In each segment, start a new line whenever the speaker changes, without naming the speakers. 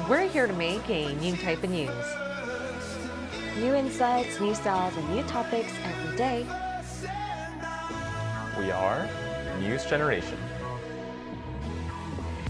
We're here to make a new type of news.
New insights, new styles, and new topics every day.
We are News Generation.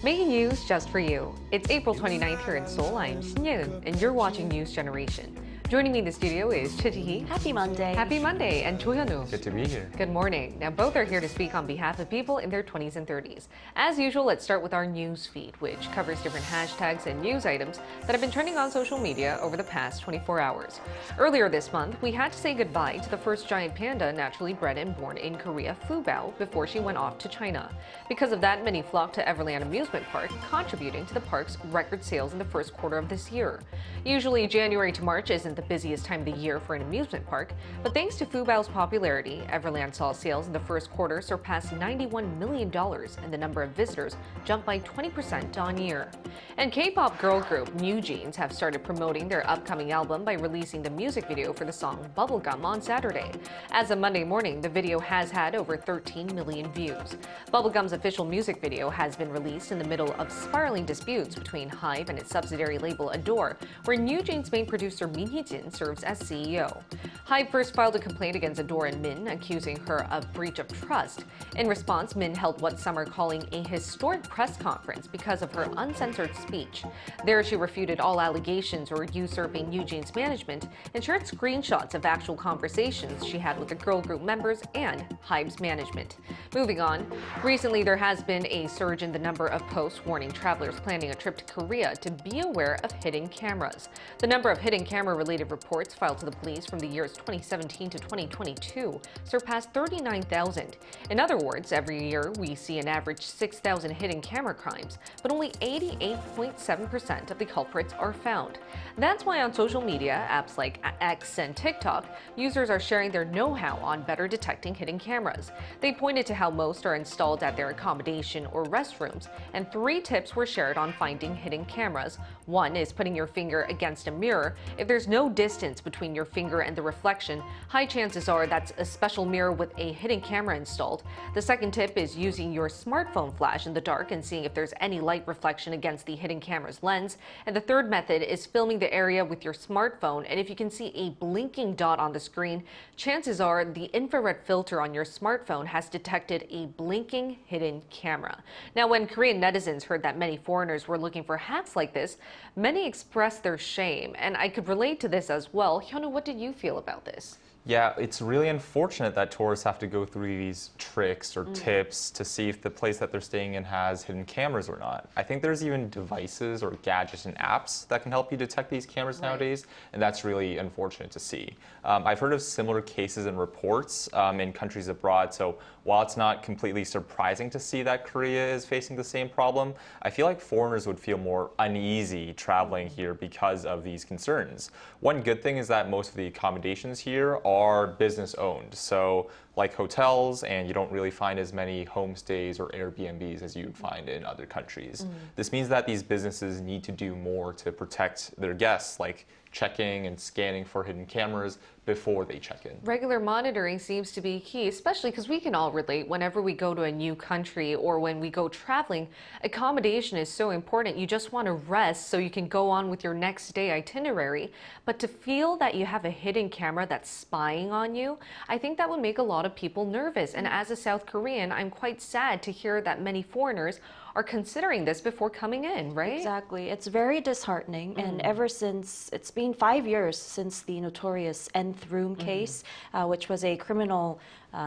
Making news just for you. It's April 29th here in Seoul. I'm Shin Yeun, and you're watching News Generation. Joining me in the studio is Chiji.
Happy Monday.
Happy Monday, and Cho Hyun-woo.
Good to be here.
Good morning. Now, both are here to speak on behalf of people in their 20s and 30s. As usual, let's start with our news feed, which covers different hashtags and news items that have been trending on social media over the past 24 hours. Earlier this month, we had to say goodbye to the first giant panda naturally bred and born in Korea, Fubao, before she went off to China. Because of that, many flocked to Arirang amusement park, contributing to the park's record sales in the first quarter of this year. Usually, January to March isn't the busiest time of the year for an amusement park, but thanks to Fubao's popularity, Arirang saw sales in the first quarter surpass $91 million, and the number of visitors jumped by 20% on year. And K-pop girl group New Jeans have started promoting their upcoming album by releasing the music video for the song Bubblegum on Saturday. As of Monday morning, the video has had over 13 million views. Bubblegum's official music video has been released in the middle of spiraling disputes between HYBE and its subsidiary label Adore, where New Jeans' main producer Min Hee-jin serves as CEO. HYBE first filed a complaint against Adore and Min, accusing her of breach of trust. In response, Min held what some are calling a historic press conference because of her uncensored speech. There, she refuted all allegations or usurping New Jeans' management and shared screenshots of actual conversations she had with the girl group members and HYBE's management. Moving on, recently there has been a surge in the number of posts warning travelers planning a trip to Korea to be aware of hidden cameras. The number of hidden camera-related reports filed to the police from the years 2017 to 2022 surpassed 39,000. In other words, every year we see an average 6,000 hidden camera crimes, but only 88.7% of the culprits are found. That's why on social media, apps like X and TikTok, users are sharing their know-how on better detecting hidden cameras. They pointed to how most are installed at their accommodation or restrooms, and 3 tips were shared on finding hidden cameras. One is putting your finger against a mirror. If there's no distance between your finger and the reflection, high chances are that's a special mirror with a hidden camera installed. The second tip is using your smartphone flash in the dark and seeing if there's any light reflection against the hidden camera's lens. And the third method is filming the area with your smartphone, and if you can see a blinking dot on the screen, chances are the infrared filter on your smartphone has detected a blinking hidden camera. Now, when Korean netizens heard that many foreigners were looking for hacks like this, many expressed their shame, and I could relate to this as well. Hyun-woo, what did you feel about this?
Yeah, it's really unfortunate that tourists have to go through these tricks or tips to see if the place that they're staying in has hidden cameras or not. I think there's even devices or gadgets and apps that can help you detect these cameras nowadays, and that's really unfortunate to see. I've heard of similar cases and reports in countries abroad, so while it's not completely surprising to see that Korea is facing the same problem, I feel like foreigners would feel more uneasy traveling here because of these concerns. One good thing is that most of the accommodations here are business owned, so like hotels, and you don't really find as many homestays or Airbnbs as you would find in other countries. This means that these businesses need to do more to protect their guests, like checking and scanning for hidden cameras before they check in.
Regular monitoring seems to be key, especially because we can all relate whenever we go to a new country or when we go traveling. Accommodation is so important. You just want to rest so you can go on with your next day itinerary. But to feel that you have a hidden camera that's spying on you, I think that would make a lot of people nervous. And as a South Korean, I'm quite sad to hear that many foreigners are considering this before coming in, right?
Exactly. It's very disheartening. And ever since, it's been 5 years since the notorious Nth Room case, which was a criminal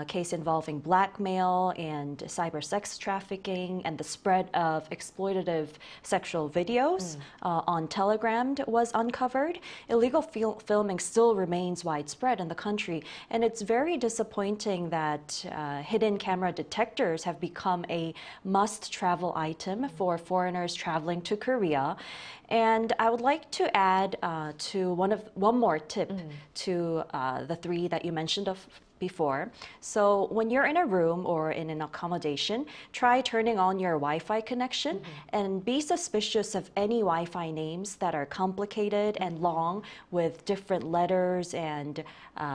case involving blackmail and cyber sex trafficking and the spread of exploitative sexual videos on Telegram was uncovered. Illegal filming still remains widespread in the country, and it's very disappointing that hidden camera detectors have become a must-travel item for foreigners traveling to Korea. And I would like to add one more tip to the 3 that you mentioned before. So when you're in a room or in an accommodation, try turning on your Wi-Fi connection and be suspicious of any Wi-Fi names that are complicated and long with different letters and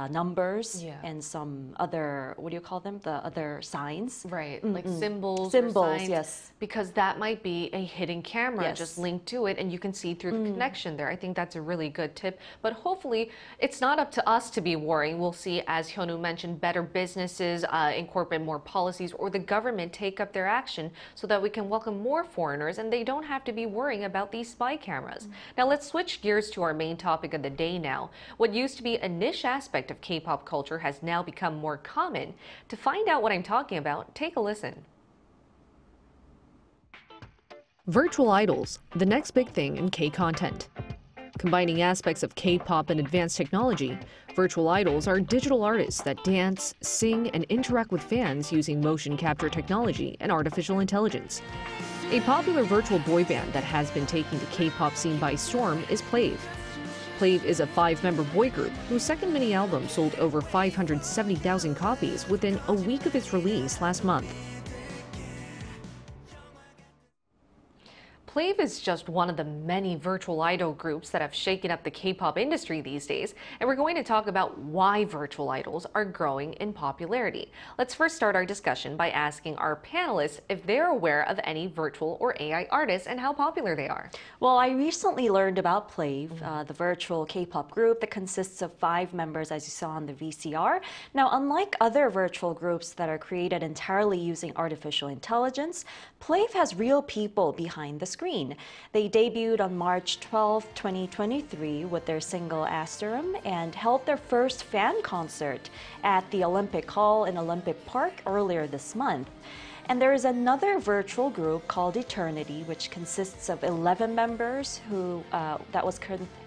numbers and some other, what do you call them? The other signs.
Right, like symbols or
Symbols,
signs,
yes.
because that might be a hidden camera just linked to it and you can see through the connection there. I think that's a really good tip, but hopefully it's not up to us to be worrying. We'll see, as Hyunwoo mentioned, better businesses incorporate more policies or the government take up their action so that we can welcome more foreigners and they don't have to be worrying about these spy cameras. Now let's switch gears to our main topic of the day now. What used to be a niche aspect of K-pop culture has now become more common. To find out what I'm talking about, take a listen. Virtual idols, the next big thing in K-content. Combining aspects of K-pop and advanced technology, virtual idols are digital artists that dance, sing, and interact with fans using motion capture technology and artificial intelligence. A popular virtual boy band that has been taking the K-pop scene by storm is Plave. Plave is a 5-member boy group whose second mini album sold over 570,000 copies within a week of its release last month. Plave is just one of the many virtual idol groups that have shaken up the K-pop industry these days, and we're going to talk about why virtual idols are growing in popularity. Let's first start our discussion by asking our panelists if they're aware of any virtual or AI artists and how popular they are.
Well, I recently learned about Plave, the virtual K-pop group that consists of 5 members, as you saw on the VCR. Now, unlike other virtual groups that are created entirely using artificial intelligence, Plave has real people behind the screen. They debuted on March 12, 2023 with their single Asterum and held their first fan concert at the Olympic Hall in Olympic Park earlier this month. And there is another virtual group called Eternity, which consists of 11 members that was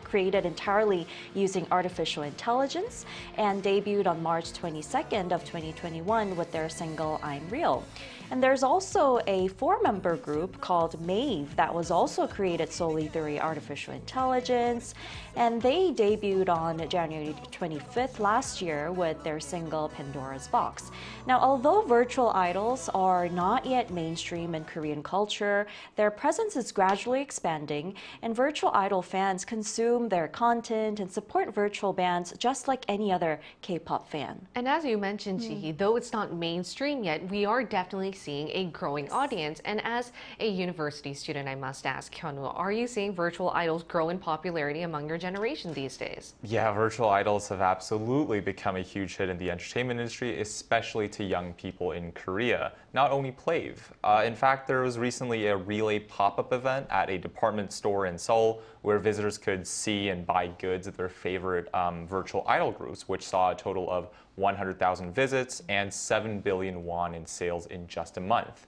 created entirely using artificial intelligence and debuted on March 22nd of 2021 with their single I'm Real. And there's also a 4-member group called Mave that was also created solely through artificial intelligence. And they debuted on January 25th last year with their single Pandora's Box. Now, although virtual idols are not yet mainstream in Korean culture, their presence is gradually expanding, and virtual idol fans consume their content and support virtual bands just like any other K-pop fan.
And as you mentioned, Jihi, though it's not mainstream yet, we are definitely seeing a growing audience. And as a university student, I must ask, Hyunwoo, are you seeing virtual idols grow in popularity among your generation these days?
Yeah, virtual idols have absolutely become a huge hit in the entertainment industry, especially to young people in Korea. Not only Plave. In fact, there was recently a relay pop-up event at a department store in Seoul where visitors could see and buy goods of their favorite virtual idol groups, which saw a total of 100,000 visits and 7 billion won in sales in just a month.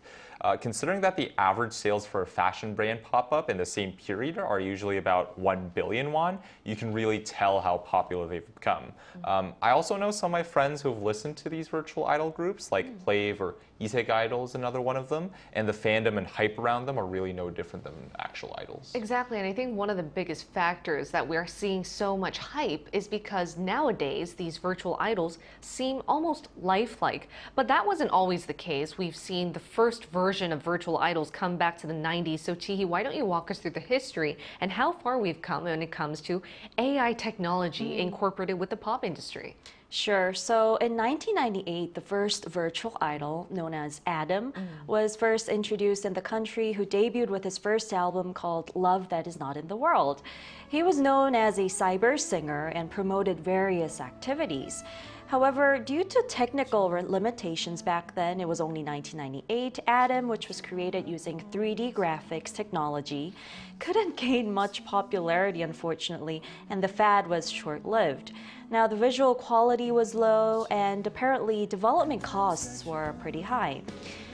Considering that the average sales for a fashion brand pop-up in the same period are usually about 1 billion won, you can really tell how popular they've become. I also know some of my friends who have listened to these virtual idol groups, like Plave or Iseg Idol is another one of them, and the fandom and hype around them are really no different than actual idols.
Exactly, and I think one of the biggest factors that we're seeing so much hype is because nowadays these virtual idols seem almost lifelike. But that wasn't always the case. We've seen the first version of virtual idols come back to the 90s. So Jihi, why don't you walk us through the history and how far we've come when it comes to AI technology incorporated with the pop industry?
Sure. So in 1998, the first virtual idol, known as Adam, was first introduced in the country, who debuted with his first album called Love That Is Not in the World. He was known as a cyber singer and promoted various activities. However, due to technical limitations back then, it was only 1998, Adam, which was created using 3D graphics technology, couldn't gain much popularity, unfortunately, and the fad was short-lived. Now, the visual quality was low, and apparently development costs were pretty high.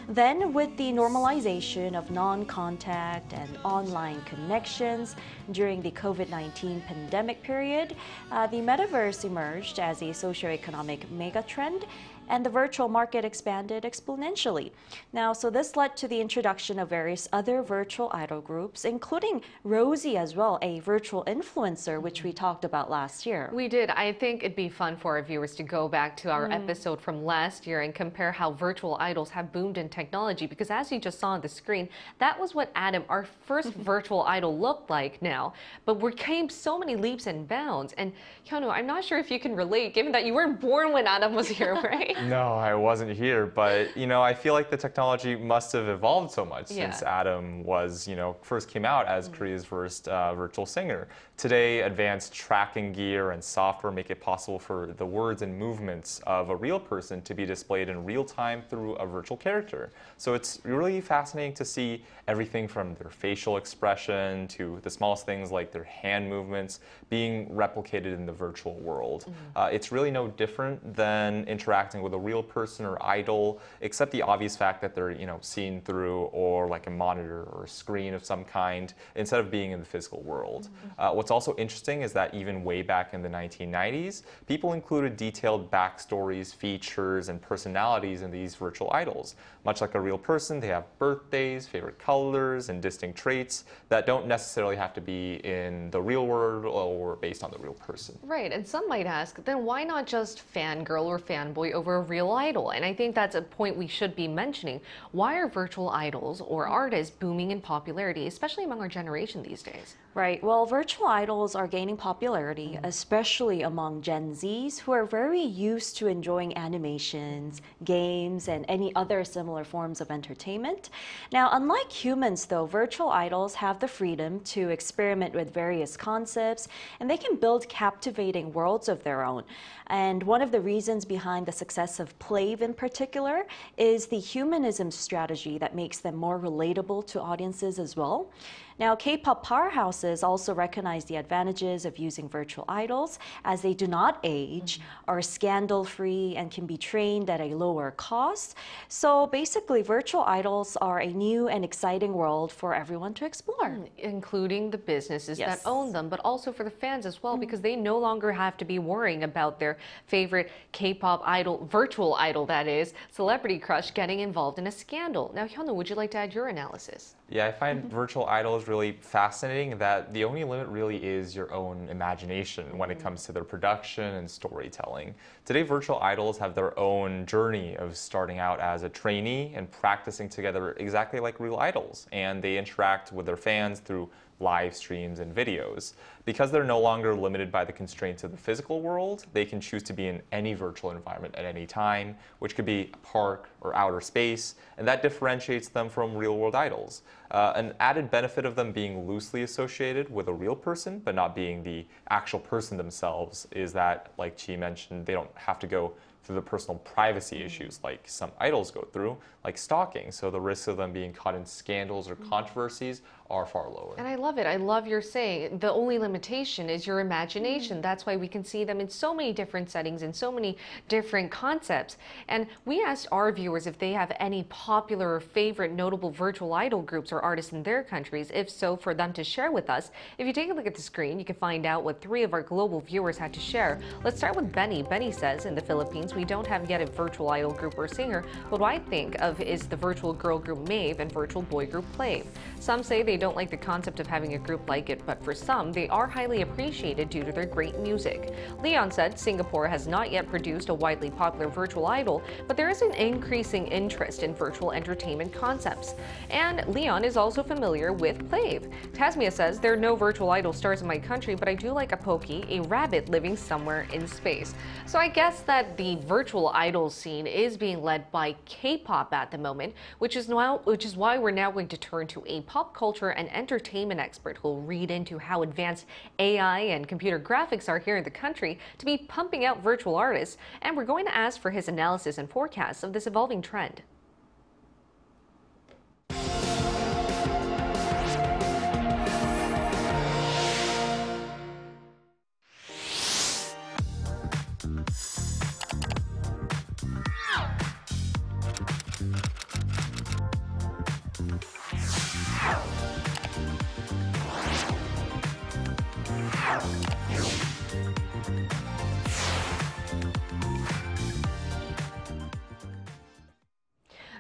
Then, with the normalization of non-contact and online connections during the COVID-19 pandemic period, the metaverse emerged as a socioeconomic megatrend, and the virtual market expanded exponentially. Now, so this led to the introduction of various other virtual idol groups, including Rosie as well, a virtual influencer, which we talked about last year.
We did. I think it'd be fun for our viewers to go back to our episode from last year and compare how virtual idols have boomed in technology, because as you just saw on the screen, that was what Adam, our first virtual idol, looked like now. But we came so many leaps and bounds. And Hyunwoo, I'm not sure if you can relate, given that you weren't born when Adam was here, right?
No, I wasn't here, but I feel like the technology must have evolved so much since Adam was, first came out as Korea's first virtual singer. Today, advanced tracking gear and software make it possible for the words and movements of a real person to be displayed in real time through a virtual character. So it's really fascinating to see everything from their facial expression to the smallest things like their hand movements being replicated in the virtual world. It's really no different than interacting with a real person or idol, except the obvious fact that they're seen through or like a monitor or a screen of some kind instead of being in the physical world. What's also interesting is that even way back in the 1990s, people included detailed backstories, features, and personalities in these virtual idols. Much like a real person, they have birthdays, favorite colors, and distinct traits that don't necessarily have to be in the real world or based on the real person.
Right, and some might ask, then why not just fangirl or fanboy over a real idol? And I think that's a point we should be mentioning. Why are virtual idols or artists booming in popularity, especially among our generation these days?
Right. Well, virtual idols are gaining popularity, especially among Gen Zs who are very used to enjoying animations, games, and any other similar forms of entertainment. Now, unlike humans, though, virtual idols have the freedom to experiment with various concepts, and they can build captivating worlds of their own. And one of the reasons behind the success of Plave in particular is the humanism strategy that makes them more relatable to audiences as well. Now, K-pop powerhouses also recognize the advantages of using virtual idols as they do not age, are scandal-free, and can be trained at a lower cost. So basically, virtual idols are a new and exciting world for everyone to explore.
Including the businesses that own them, but also for the fans as well, because they no longer have to be worrying about their favorite K-pop idol, virtual idol that is, celebrity crush getting involved in a scandal. Now, Hyunwoo, would you like to add your analysis?
Yeah, I find virtual idols really fascinating that the only limit really is your own imagination when it comes to their production and storytelling. Today, virtual idols have their own journey of starting out as a trainee and practicing together exactly like real idols, and they interact with their fans through live streams and videos. Because they're no longer limited by the constraints of the physical world, they can choose to be in any virtual environment at any time, which could be a park or outer space, and that differentiates them from real-world idols. An added benefit of them being loosely associated with a real person, but not being the actual person themselves, is that, like Chi mentioned, they don't have to go through the personal privacy issues like some idols go through, like stalking. So the risks of them being caught in scandals or controversies are far lower.
And I love it. I love your saying the only limitation is your imagination. That's why we can see them in so many different settings and so many different concepts. And we asked our viewers if they have any popular or favorite notable virtual idol groups or artists in their countries. If so, for them to share with us. If you take a look at the screen, you can find out what 3 of our global viewers had to share. Let's start with Benny. Benny says, in the Philippines, we don't have yet a virtual idol group or singer, but what I think of is the virtual girl group Maeve and virtual boy group Plave. Some say they don't like the concept of having a group like it, but for some, they are highly appreciated due to their great music. Leon said Singapore has not yet produced a widely popular virtual idol, but there is an increasing interest in virtual entertainment concepts. And Leon is also familiar with Plave. Tasmia says there are no virtual idol stars in my country, but I do like a pokey, a rabbit living somewhere in space. So I guess that the virtual idol scene is being led by K-pop at the moment, which is why we're now going to turn to a pop culture and entertainment expert who will read into how advanced AI and computer graphics are here in the country to be pumping out virtual artists, and we're going to ask for his analysis and forecasts of this evolving trend.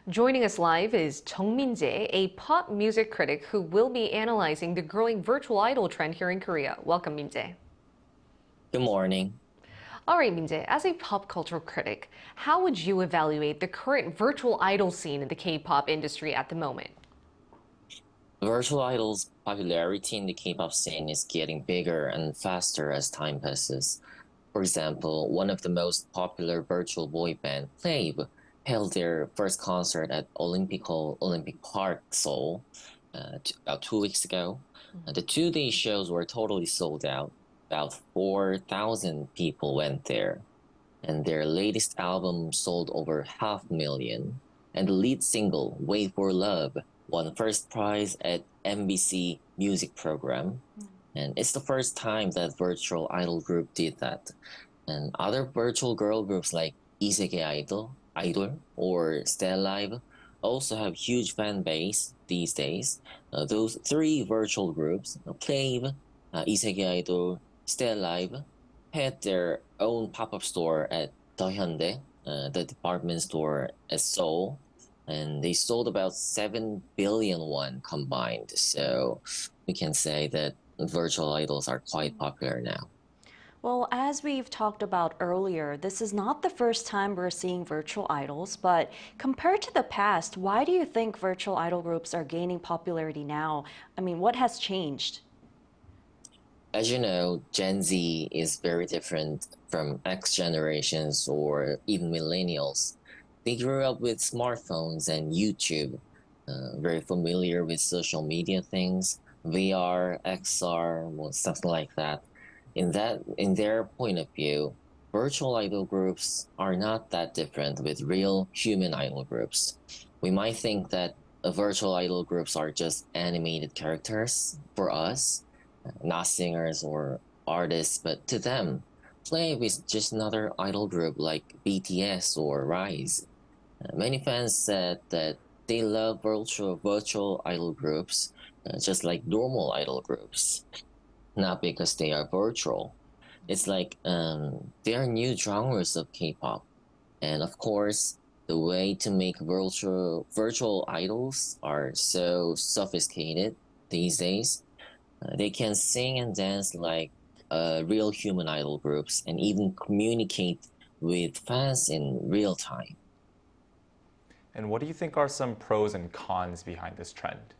Joining us live is Chung Min-jae, a pop music critic who will be analyzing the growing virtual idol trend here in Korea. Welcome, Min-jae.
Good morning.
All right, Minjae, as a pop cultural critic, how would you evaluate the current virtual idol scene in the K-pop industry at the moment?
Virtual idols' popularity in the K-pop scene is getting bigger and faster as time passes. For example, one of the most popular virtual boy band, Plave, held their first concert at Olympic Park, Seoul, about 2 weeks ago. The two-day shows were totally sold out. About 4,000 people went there. And their latest album sold over 500,000. And the lead single, Wait for Love, won first prize at MBC Music Program. And it's the first time that virtual idol group did that. And other virtual girl groups like 이세계 Idol, or Stay Live also have huge fan base these days. Those three virtual groups, Plave, 이세계 Idol, Stay Live, had their own pop-up store at Hyundai, the department store at Seoul, and they sold about 7 billion won combined. So we can say that virtual idols are quite popular now.
Well, as we've talked about earlier, this is not the first time we're seeing virtual idols, but compared to the past, why do you think virtual idol groups are gaining popularity now? I mean, what has changed?
As you know, Gen Z is very different from X generations or even millennials. They grew up with smartphones and YouTube, very familiar with social media things, VR, XR, well, something like that. In their point of view, virtual idol groups are not that different with real human idol groups. We might think that virtual idol groups are just animated characters for us, not singers or artists, but to them, Play is just another idol group like BTS or Rise. Many fans said that they love virtual idol groups just like normal idol groups, not because they are virtual. It's like they are new genres of K-pop. And of course, the way to make virtual idols are so sophisticated these days. They can sing and dance like real human idol groups and even communicate with fans in real time.
And what do you think are some pros and cons behind this trend?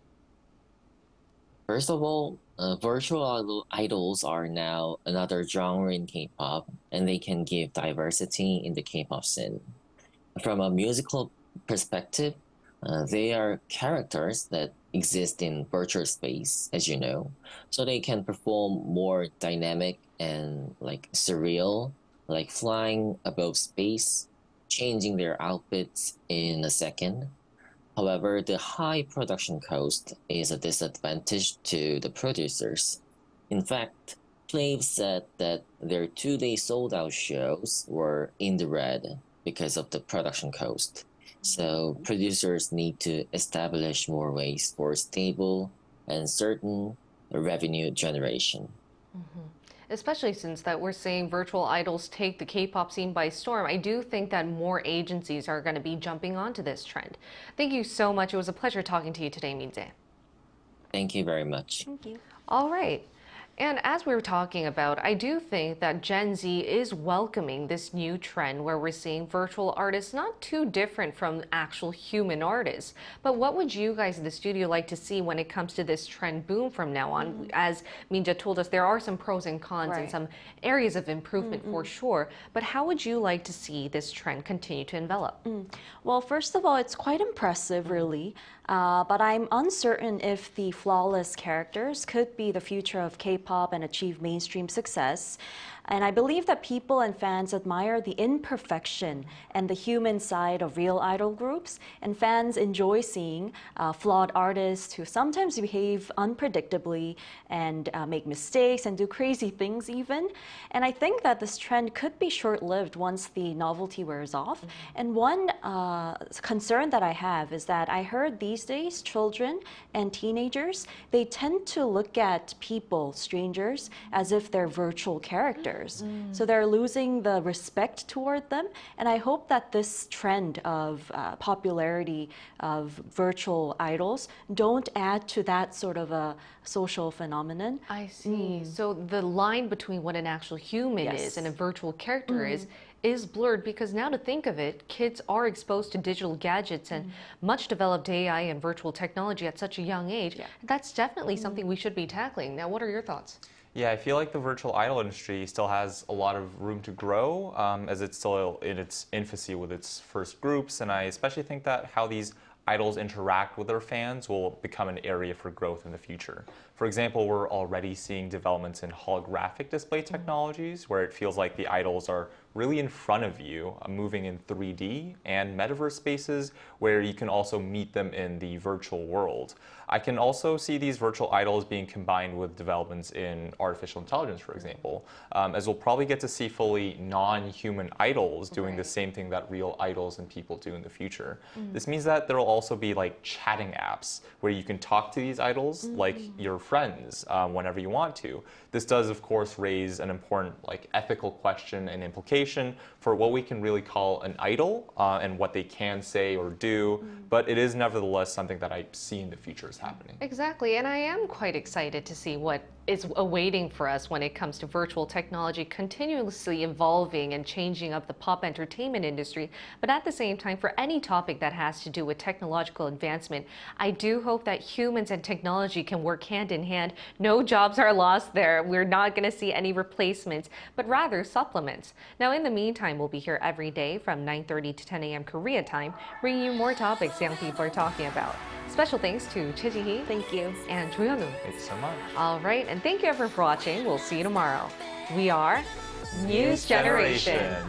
First of all, virtual idols are now another genre in K-pop, and they can give diversity in the K-pop scene. From a musical perspective, they are characters that exist in virtual space, as you know, so they can perform more dynamic and like surreal, like flying above space, changing their outfits in a second. However, the high production cost is a disadvantage to the producers. In fact, Plave said that their two-day sold-out shows were in the red because of the production cost. So producers need to establish more ways for stable and certain revenue generation.
Especially since that we're seeing virtual idols take the K-pop scene by storm, I do think that more agencies are going to be jumping onto this trend. Thank you so much. It was a pleasure talking to you today, Minjae.
Thank you very much.
Thank you.
All right. And as we were talking about, I do think that Gen Z is welcoming this new trend where we're seeing virtual artists not too different from actual human artists. But what would you guys in the studio like to see when it comes to this trend boom from now on? As Minja told us, there are some pros and cons and some areas of improvement for sure. But how would you like to see this trend continue to envelop?
Well, first of all, it's quite impressive, really. But I'm uncertain if the flawless characters could be the future of K-pop and achieve mainstream success. And I believe that people and fans admire the imperfection and the human side of real idol groups, and fans enjoy seeing flawed artists who sometimes behave unpredictably and make mistakes and do crazy things even. And I think that this trend could be short-lived once the novelty wears off. And one concern that I have is that I heard these days children and teenagers, they tend to look at people, strangers, strangers as if they're virtual characters. So they're losing the respect toward them. And I hope that this trend of popularity of virtual idols don't add to that sort of a social phenomenon.
I see. So the line between what an actual human
Yes.
is and a virtual character is blurred, because now to think of it, kids are exposed to digital gadgets and much developed AI and virtual technology at such a young age.
Yeah.
That's definitely something we should be tackling. Now, what are your thoughts?
Yeah, I feel like the virtual idol industry still has a lot of room to grow, as it's still in its infancy with its first groups. And I especially think that how these idols interact with their fans will become an area for growth in the future. For example, we're already seeing developments in holographic display technologies where it feels like the idols are really in front of you, moving in 3D, and metaverse spaces where you can also meet them in the virtual world. I can also see these virtual idols being combined with developments in artificial intelligence, for example, as we'll probably get to see fully non-human idols doing the same thing that real idols and people do in the future. This means that there will also be like chatting apps where you can talk to these idols like your friends whenever you want to. This does, of course, raise an important ethical question and implication for what we can really call an idol and what they can say or do, but it is nevertheless something that I see in the future is happening.
Exactly, and I am quite excited to see what is awaiting for us when it comes to virtual technology continuously evolving and changing up the pop entertainment industry. But at the same time, for any topic that has to do with technological advancement, I do hope that humans and technology can work hand in hand. No jobs are lost there. We're not going to see any replacements, but rather supplements. Now, in the meantime, we'll be here every day from 9:30 to 10 a.m. Korea time, bringing you more topics young people are talking about. Special thanks to Choi Ji-hee.
Thank you.
And Choi Hyun-woo.
Thanks so much.
All right, and thank you everyone for watching. We'll see you tomorrow. We are News Generation.